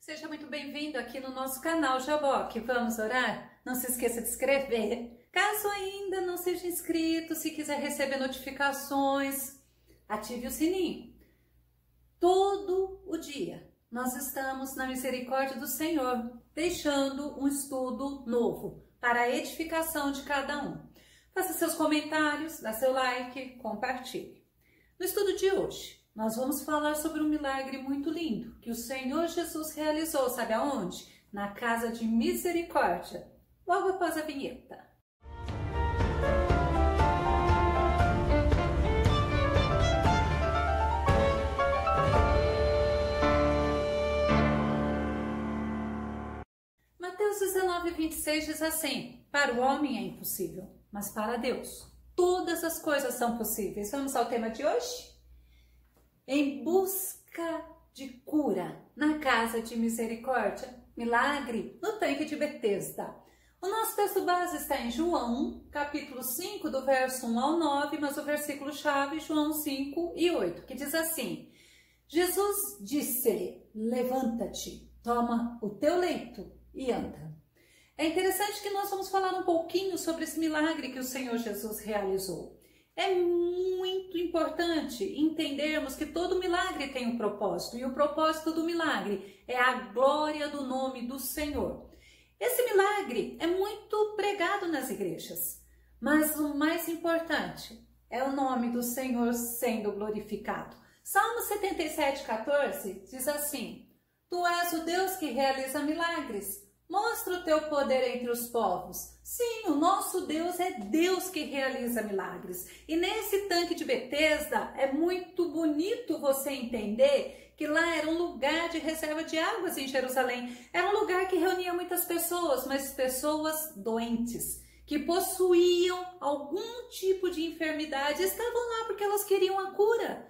Seja muito bem-vindo aqui no nosso canal Jaboque. Vamos orar? Não se esqueça de inscrever. Caso ainda não seja inscrito, se quiser receber notificações, ative o sininho. Todo o dia nós estamos na misericórdia do Senhor, deixando um estudo novo para a edificação de cada um. Faça seus comentários, dá seu like, compartilhe. No estudo de hoje, nós vamos falar sobre um milagre muito lindo que o Senhor Jesus realizou, sabe aonde? Na casa de misericórdia, logo após a vinheta. Mateus 19:26 diz assim: para o homem é impossível, mas para Deus todas as coisas são possíveis. Vamos ao tema de hoje? Em busca de cura na casa de misericórdia, milagre no tanque de Betesda. O nosso texto base está em João, capítulo 5, do verso 1 ao 9, mas o versículo-chave, João 5 e 8, que diz assim: Jesus disse-lhe, levanta-te, toma o teu leito e anda. É interessante que nós vamos falar um pouquinho sobre esse milagre que o Senhor Jesus realizou. É muito importante entendermos que todo milagre tem um propósito, e o propósito do milagre é a glória do nome do Senhor. Esse milagre é muito pregado nas igrejas, mas o mais importante é o nome do Senhor sendo glorificado. Salmo 77:14 diz assim: Tu és o Deus que realiza milagres. Mostra o teu poder entre os povos. Sim, o nosso Deus é Deus que realiza milagres. E nesse tanque de Betesda é muito bonito você entender que lá era um lugar de reserva de águas em Jerusalém. Era um lugar que reunia muitas pessoas, mas pessoas doentes, que possuíam algum tipo de enfermidade, estavam lá porque elas queriam a cura.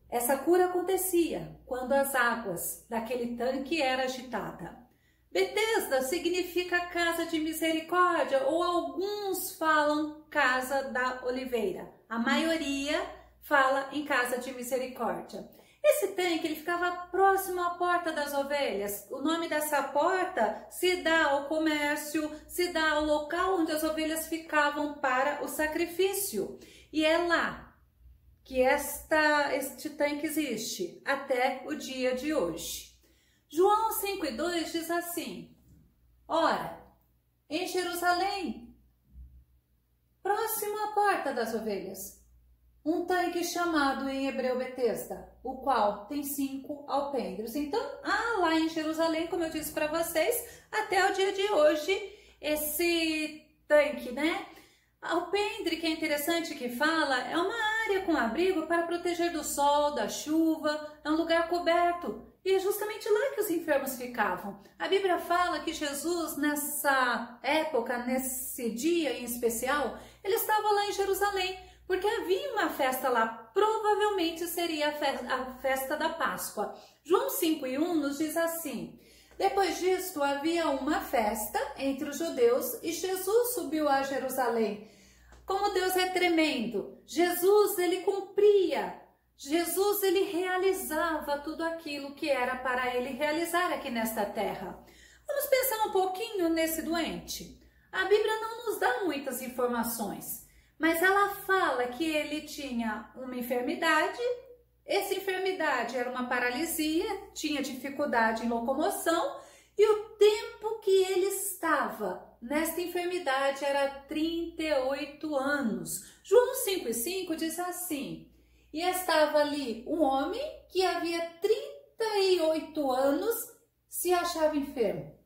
Essa cura acontecia quando as águas daquele tanque eram agitadas. Betesda significa casa de misericórdia, ou alguns falam casa da oliveira. A maioria fala em casa de misericórdia. Esse tanque ele ficava próximo à porta das ovelhas. O nome dessa porta se dá ao comércio, se dá ao local onde as ovelhas ficavam para o sacrifício. E é lá que este tanque existe até o dia de hoje. João 5:2 diz assim: ora, em Jerusalém, próximo à porta das ovelhas, um tanque chamado em hebreu Betesda, o qual tem 5 alpendres. Então, lá em Jerusalém, como eu disse para vocês, até o dia de hoje, esse tanque, né? Alpendre, que é interessante que fala, é uma área com abrigo para proteger do sol, da chuva, é um lugar coberto. E é justamente lá que os enfermos ficavam. A Bíblia fala que Jesus, nessa época, nesse dia em especial, ele estava lá em Jerusalém, porque havia uma festa lá, provavelmente seria a festa da Páscoa. João 5:1 nos diz assim: depois disto havia uma festa entre os judeus e Jesus subiu a Jerusalém. Como Deus é tremendo! Jesus, ele cumpria. Jesus, ele realizava tudo aquilo que era para ele realizar aqui nesta terra. Vamos pensar um pouquinho nesse doente. A Bíblia não nos dá muitas informações, mas ela fala que ele tinha uma enfermidade. Essa enfermidade era uma paralisia, tinha dificuldade em locomoção, e o tempo que ele estava nesta enfermidade era 38 anos. João 5:5 diz assim: e estava ali um homem que havia 38 anos se achava enfermo.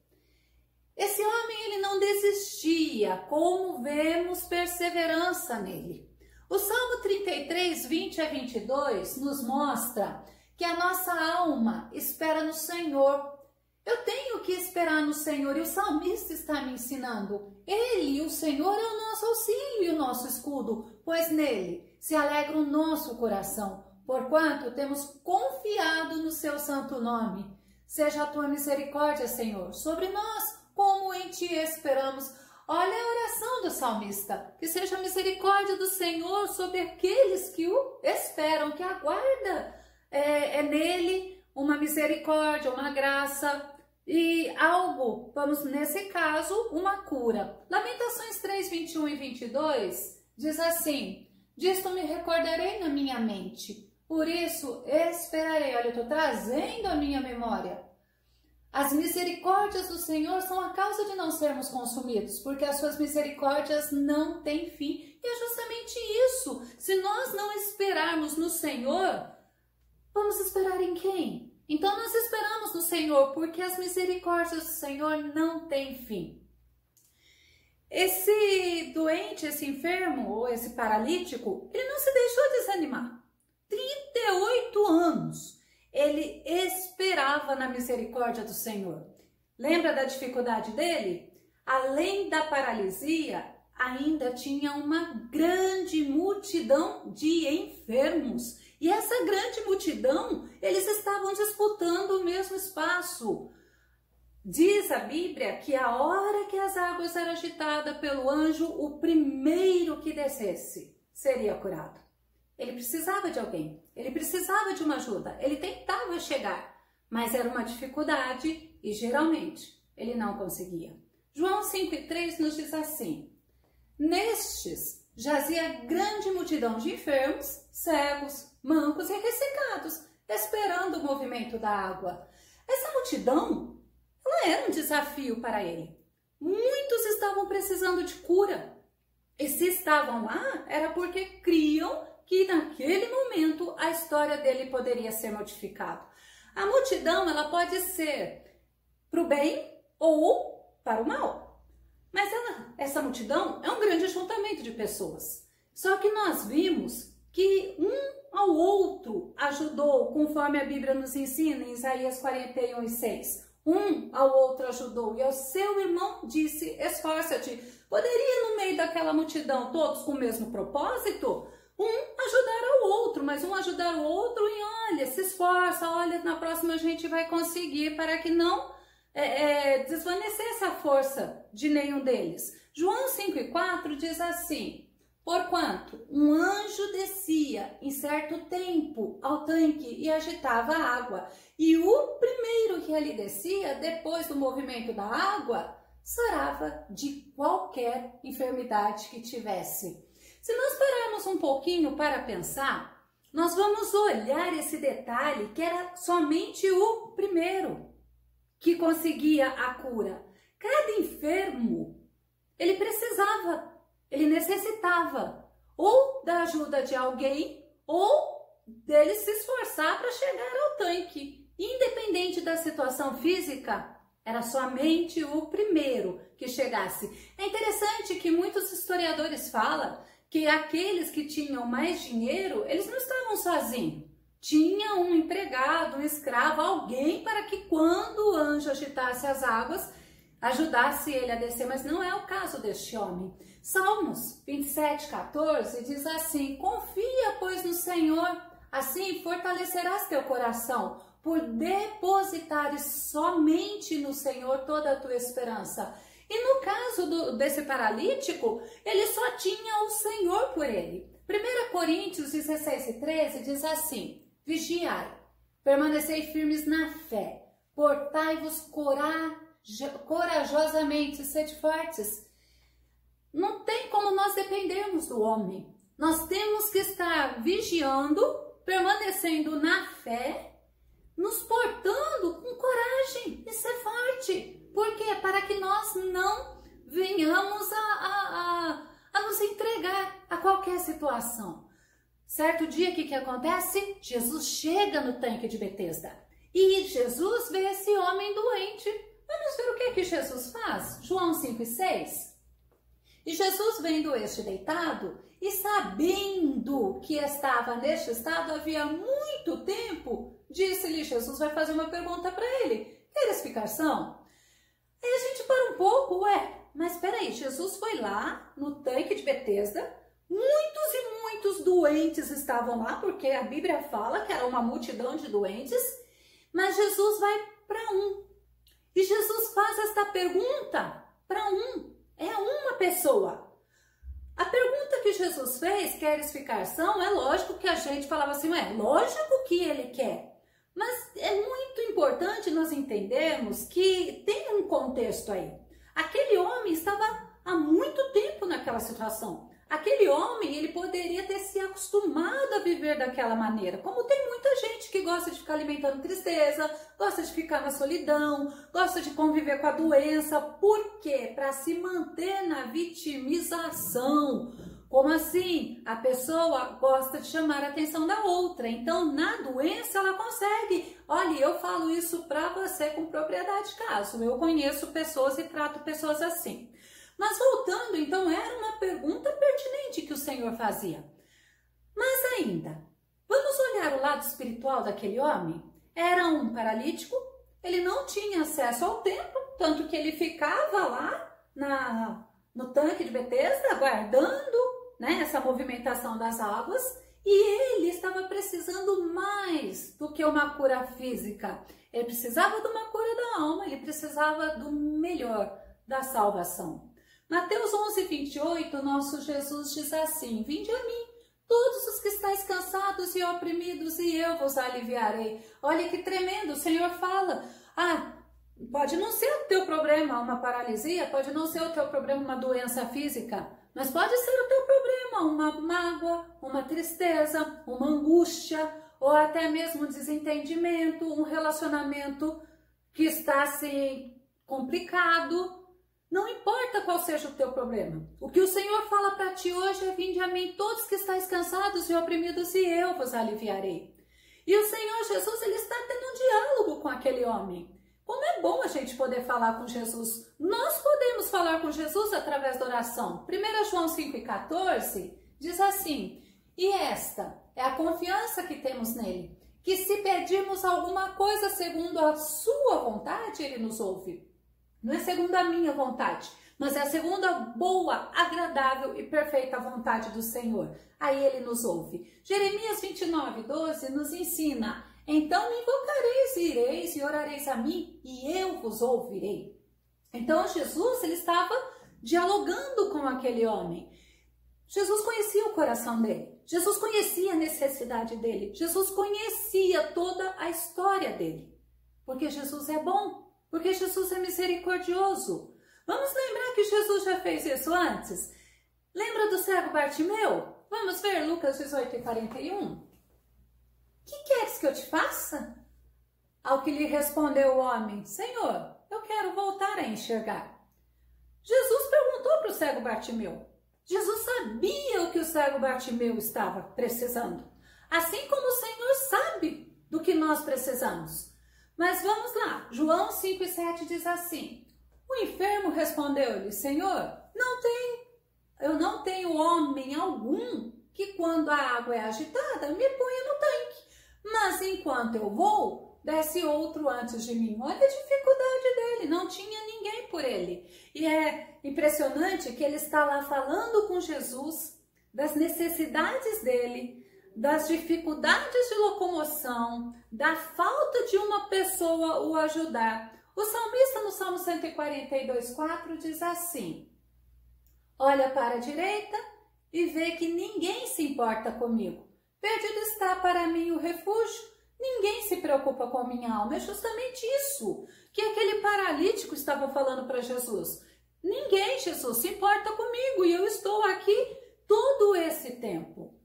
Esse homem ele não desistia, como vemos perseverança nele. O Salmo 33, 20-22 nos mostra que a nossa alma espera no Senhor. Eu tenho que esperar no Senhor, e o salmista está me ensinando. Ele, o Senhor, é o nosso auxílio e o nosso escudo, pois nele se alegra o nosso coração, porquanto temos confiado no seu santo nome. Seja a tua misericórdia, Senhor, sobre nós, como em ti esperamos. Olha a oração do salmista, que seja a misericórdia do Senhor sobre aqueles que o esperam, que aguardam nele uma misericórdia, uma graça e algo, vamos nesse caso, uma cura. Lamentações 3, 21 e 22 diz assim: disto me recordarei na minha mente, por isso esperarei. Olha, eu estou trazendo a minha memória. As misericórdias do Senhor são a causa de não sermos consumidos, porque as suas misericórdias não têm fim. E é justamente isso. Se nós não esperarmos no Senhor, vamos esperar em quem? Então nós esperamos no Senhor, porque as misericórdias do Senhor não têm fim. Esse doente, esse enfermo ou esse paralítico, ele não se deixou desanimar. 38 anos. Ele esperava na misericórdia do Senhor. Lembra da dificuldade dele? Além da paralisia, ainda tinha uma grande multidão de enfermos. E essa grande multidão, eles estavam disputando o mesmo espaço. Diz a Bíblia que a hora que as águas eram agitadas pelo anjo, o primeiro que descesse seria curado. Ele precisava de alguém, ele precisava de uma ajuda, ele tentava chegar, mas era uma dificuldade e geralmente ele não conseguia. João 5,3 nos diz assim: nestes jazia grande multidão de enfermos, cegos, mancos e ressecados, esperando o movimento da água. Essa multidão, ela era um desafio para ele. Muitos estavam precisando de cura. E se estavam lá, era porque criam que naquele momento a história dele poderia ser modificada. A multidão, ela pode ser para o bem ou para o mal. Mas essa multidão é um grande ajuntamento de pessoas. Só que nós vimos que um ao outro ajudou, conforme a Bíblia nos ensina em Isaías 41:6. Um ao outro ajudou e ao seu irmão disse: esforça-te. Poderia, no meio daquela multidão, todos com o mesmo propósito? Um ajudar ao outro, mas um ajudar o outro e olha, se esforça, olha, na próxima a gente vai conseguir, para que não desvanecesse a força de nenhum deles. João 5,4 diz assim: porquanto um anjo descia em certo tempo ao tanque e agitava a água, e o primeiro que ali descia, depois do movimento da água, sarava de qualquer enfermidade que tivesse. Se nós pararmos um pouquinho para pensar, nós vamos olhar esse detalhe que era somente o primeiro que conseguia a cura. Cada enfermo, ele precisava, ele necessitava ou da ajuda de alguém ou dele se esforçar para chegar ao tanque. Independente da situação física, era somente o primeiro que chegasse. É interessante que muitos historiadores falam que aqueles que tinham mais dinheiro, eles não estavam sozinhos. Tinha um empregado, um escravo, alguém para que quando o anjo agitasse as águas, ajudasse ele a descer, mas não é o caso deste homem. Salmos 27:14 diz assim: confia, pois, no Senhor, assim fortalecerás teu coração, por depositares somente no Senhor toda a tua esperança. E no caso desse paralítico, ele só tinha o Senhor por ele. 1 Coríntios 16:13 diz assim: vigiai, permanecei firmes na fé, portai-vos corajosamente, sede fortes. Não tem como nós dependermos do homem. Nós temos que estar vigiando, permanecendo na fé, nos portando com coragem e ser forte. Por quê? Para que nós não venhamos a nos entregar a qualquer situação. Certo dia, o que acontece? Jesus chega no tanque de Betesda e Jesus vê esse homem doente. Vamos ver o que Jesus faz? João 5:6. E Jesus, vendo este deitado e sabendo que estava neste estado havia muito tempo, disse-lhe, Jesus vai fazer uma pergunta para ele: queres ficação? Aí a gente para um pouco, mas espera aí, Jesus foi lá no tanque de Betesda, muitos e muitos doentes estavam lá, porque a Bíblia fala que era uma multidão de doentes, mas Jesus vai para um. E Jesus faz esta pergunta para um, é uma pessoa. A pergunta que Jesus fez, queres ficar são, é lógico que a gente falava assim, lógico que ele quer. Mas é muito importante nós entendermos que tem um contexto aí. Aquele homem estava há muito tempo naquela situação. Aquele homem, ele poderia ter se acostumado a viver daquela maneira. Como tem muita gente que gosta de ficar alimentando tristeza, gosta de ficar na solidão, gosta de conviver com a doença. Por quê? Para se manter na vitimização. Como assim? A pessoa gosta de chamar a atenção da outra. Então, na doença, ela consegue. Olha, eu falo isso para você com propriedade de caso. Eu conheço pessoas e trato pessoas assim. Mas voltando, então, era uma pergunta pertinente que o Senhor fazia. Mas ainda, vamos olhar o lado espiritual daquele homem? Era um paralítico, ele não tinha acesso ao templo, tanto que ele ficava lá no tanque de Betesda, aguardando, né, essa movimentação das águas, e ele estava precisando mais do que uma cura física. Ele precisava de uma cura da alma, ele precisava do melhor, da salvação. Mateus 11:28, nosso Jesus diz assim: vinde a mim, todos os que estáis cansados e oprimidos, e eu vos aliviarei. Olha que tremendo, o Senhor fala, pode não ser o teu problema uma paralisia, pode não ser o teu problema uma doença física, mas pode ser o teu problema uma mágoa, uma tristeza, uma angústia, ou até mesmo um desentendimento, um relacionamento que está assim complicado. Não importa qual seja o teu problema. O que o Senhor fala para ti hoje é: vinde a mim todos que estáis cansados e oprimidos, e eu vos aliviarei. E o Senhor Jesus, ele está tendo um diálogo com aquele homem. Como é bom a gente poder falar com Jesus. Nós podemos falar com Jesus através da oração. 1 João 5:14 diz assim: e esta é a confiança que temos nele, que se pedirmos alguma coisa segundo a sua vontade, ele nos ouve. Não é segundo a minha vontade, mas é segundo a boa, agradável e perfeita vontade do Senhor. Aí ele nos ouve. Jeremias 29:12 nos ensina: então me invocareis, ireis e orareis a mim, e eu vos ouvirei. Então Jesus, ele estava dialogando com aquele homem. Jesus conhecia o coração dele. Jesus conhecia a necessidade dele. Jesus conhecia toda a história dele. Porque Jesus é bom. Porque Jesus é misericordioso. Vamos lembrar que Jesus já fez isso antes? Lembra do cego Bartimeu? Vamos ver Lucas 18:41. Que queres que eu te faça? Ao que lhe respondeu o homem: Senhor, eu quero voltar a enxergar. Jesus perguntou para o cego Bartimeu. Jesus sabia o que o cego Bartimeu estava precisando. Assim como o Senhor sabe do que nós precisamos. Mas vamos lá, João 5:7 diz assim: o enfermo respondeu-lhe: Senhor, eu não tenho homem algum que quando a água é agitada me ponha no tanque, mas enquanto eu vou, desce outro antes de mim. Olha a dificuldade dele, não tinha ninguém por ele. E é impressionante que ele está lá falando com Jesus das necessidades dele, das dificuldades de locomoção, da falta de uma pessoa o ajudar. O salmista no Salmo 142:4 diz assim: olha para a direita e vê que ninguém se importa comigo. Perdido está para mim o refúgio, ninguém se preocupa com a minha alma. É justamente isso que aquele paralítico estava falando para Jesus. Ninguém, Jesus, se importa comigo e eu estou aqui todo esse tempo.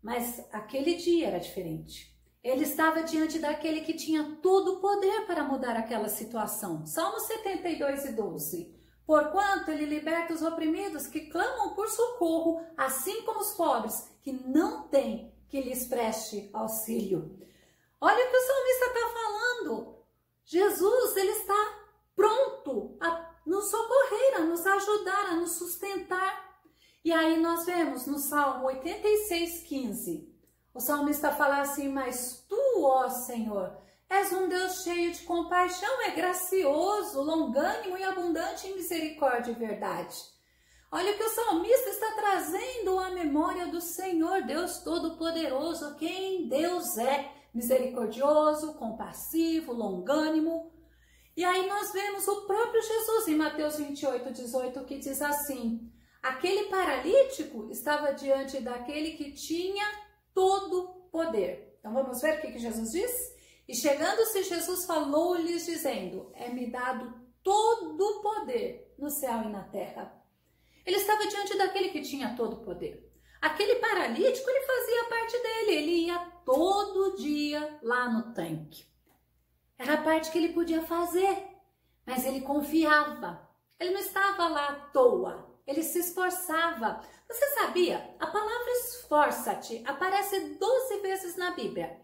Mas aquele dia era diferente. Ele estava diante daquele que tinha todo o poder para mudar aquela situação. Salmo 72:12. Porquanto ele liberta os oprimidos que clamam por socorro, assim como os pobres que não têm que lhes preste auxílio. Olha o que o salmista está falando. Jesus, ele está pronto a nos socorrer, a nos ajudar, a nos sustentar. E aí nós vemos no Salmo 86:15, o salmista fala assim: mas tu, ó Senhor, és um Deus cheio de compaixão, é gracioso, longânimo e abundante em misericórdia e verdade. Olha o que o salmista está trazendo à memória do Senhor, Deus Todo-Poderoso, quem Deus é, misericordioso, compassivo, longânimo. E aí nós vemos o próprio Jesus em Mateus 28:18, que diz assim: aquele paralítico estava diante daquele que tinha todo poder. Então vamos ver o que Jesus diz? E chegando-se Jesus falou-lhes dizendo, é-me dado todo o poder no céu e na terra. Ele estava diante daquele que tinha todo o poder. Aquele paralítico, ele fazia parte dele, ele ia todo dia lá no tanque. Era a parte que ele podia fazer, mas ele confiava. Ele não estava lá à toa, ele se esforçava. Você sabia? A palavra esforça-te aparece 12 vezes na Bíblia.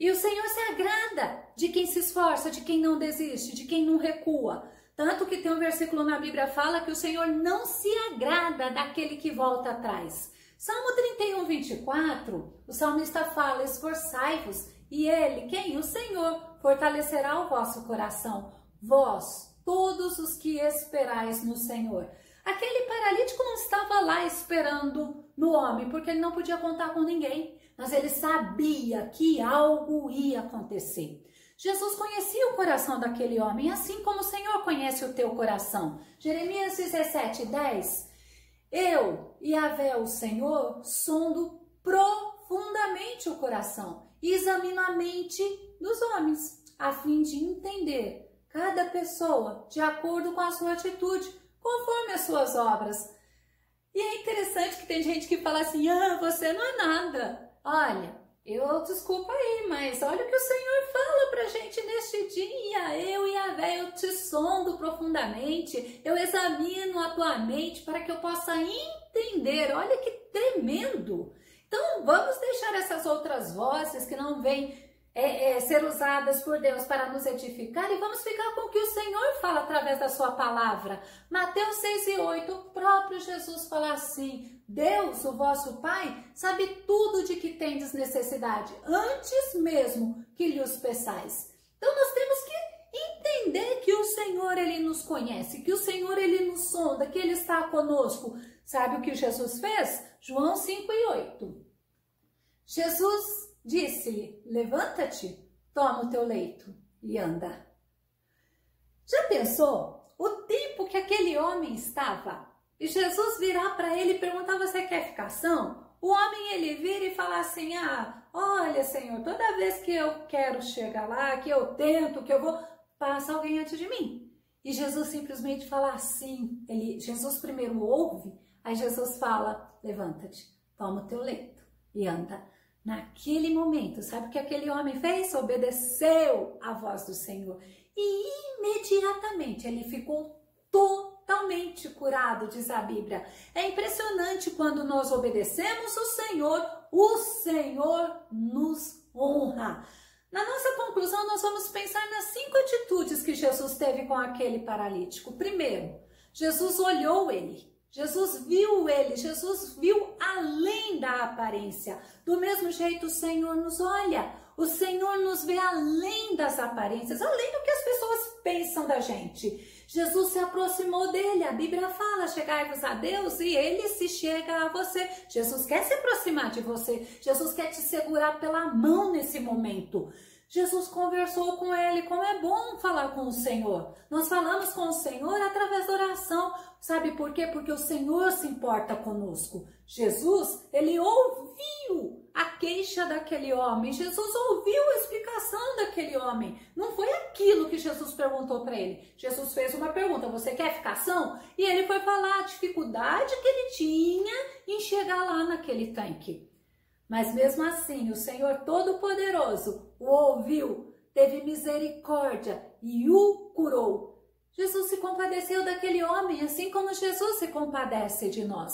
E o Senhor se agrada de quem se esforça, de quem não desiste, de quem não recua. Tanto que tem um versículo na Bíblia que fala que o Senhor não se agrada daquele que volta atrás. Salmo 31, 24, o salmista fala, esforçai-vos, e ele, quem? O Senhor, fortalecerá o vosso coração. Vós, todos os que esperais no Senhor. Aquele paralítico não estava lá esperando no homem, porque ele não podia contar com ninguém, mas ele sabia que algo ia acontecer. Jesus conhecia o coração daquele homem, assim como o Senhor conhece o teu coração. Jeremias 17, 10. Eu, Yahvé, o Senhor, sondo profundamente o coração e examino a mente dos homens, a fim de entender cada pessoa de acordo com a sua atitude, conforme as suas obras. E é interessante que tem gente que fala assim, você não é nada. Olha, desculpa aí, mas olha o que o Senhor fala pra gente neste dia. Eu, Yahvé, eu te sondo profundamente, eu examino a tua mente para que eu possa entender. Olha que tremendo! Então, vamos deixar essas outras vozes que não vêm ser usadas por Deus para nos edificar e vamos ficar com o que o Senhor fala através da sua palavra. Mateus 6 e 8, o próprio Jesus fala assim, Deus, o vosso Pai, sabe tudo de que tendes necessidade, antes mesmo que lhe os peçais. Então nós temos que entender que o Senhor, Ele nos conhece, que o Senhor, Ele nos sonda, que Ele está conosco. Sabe o que Jesus fez? João 5 e 8. Jesus disse-lhe, levanta-te, toma o teu leito e anda. Já pensou o tempo que aquele homem estava? E Jesus virar para ele e perguntar, você quer ficação? O homem, ele vira e fala assim, olha, Senhor, toda vez que eu quero chegar lá, que eu tento, que eu vou, passa alguém antes de mim. E Jesus simplesmente fala assim, Jesus primeiro ouve, aí Jesus fala, levanta-te, toma o teu leito e anda. Naquele momento, sabe o que aquele homem fez? Obedeceu à voz do Senhor. E imediatamente ele ficou totalmente curado, diz a Bíblia. É impressionante quando nós obedecemos o Senhor nos honra. Na nossa conclusão, nós vamos pensar nas 5 atitudes que Jesus teve com aquele paralítico. Primeiro, Jesus olhou ele. Jesus viu ele, Jesus viu além da aparência. Do mesmo jeito o Senhor nos olha, o Senhor nos vê além das aparências, além do que as pessoas pensam da gente. Jesus se aproximou dele, a Bíblia fala, chegai-vos a Deus e ele se chega a você. Jesus quer se aproximar de você, Jesus quer te segurar pela mão nesse momento. Jesus conversou com ele, como é bom falar com o Senhor. Nós falamos com o Senhor através da oração. Sabe por quê? Porque o Senhor se importa conosco. Jesus, ele ouviu a queixa daquele homem. Jesus ouviu a explicação daquele homem. Não foi aquilo que Jesus perguntou para ele. Jesus fez uma pergunta, você quer ficação? E ele foi falar a dificuldade que ele tinha em chegar lá naquele tanque. Mas mesmo assim, o Senhor Todo-Poderoso o ouviu, teve misericórdia e o curou. Jesus se compadeceu daquele homem, assim como Jesus se compadece de nós.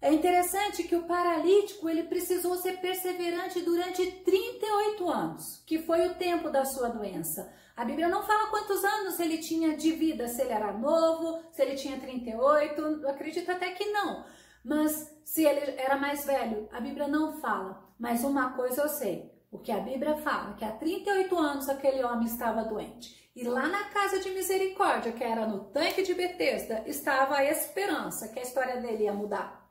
É interessante que o paralítico, ele precisou ser perseverante durante 38 anos, que foi o tempo da sua doença. A Bíblia não fala quantos anos ele tinha de vida, se ele era novo, se ele tinha 38, eu acredito até que não. Mas se ele era mais velho, a Bíblia não fala. Mas uma coisa eu sei, o que a Bíblia fala, que há 38 anos aquele homem estava doente. E lá na casa de misericórdia, que era no tanque de Betesda, estava a esperança que a história dele ia mudar.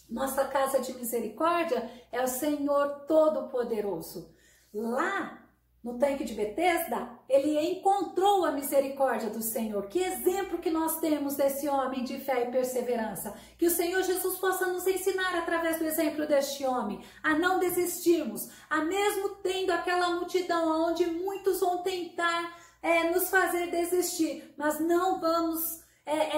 Nossa casa de misericórdia é o Senhor Todo-Poderoso. Lá no tanque de Betesda, ele encontrou a misericórdia do Senhor. Que exemplo que nós temos desse homem de fé e perseverança. Que o Senhor Jesus possa nos ensinar através do exemplo deste homem a não desistirmos, a mesmo tendo aquela multidão onde muitos vão tentar nos fazer desistir, mas não vamos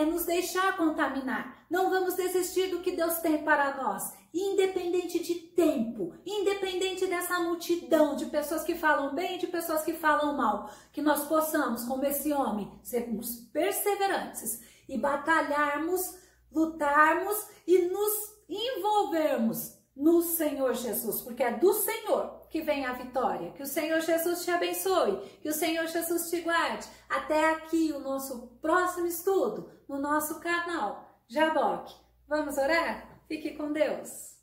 nos deixar contaminar. Não vamos desistir do que Deus tem para nós, independente de tempo, independente dessa multidão de pessoas que falam bem e de pessoas que falam mal, que nós possamos, como esse homem, sermos perseverantes e batalharmos, lutarmos e nos envolvermos no Senhor Jesus, porque é do Senhor que vem a vitória. Que o Senhor Jesus te abençoe, que o Senhor Jesus te guarde. Até aqui o nosso próximo estudo no nosso canal Jaboque. Vamos orar? Fique com Deus.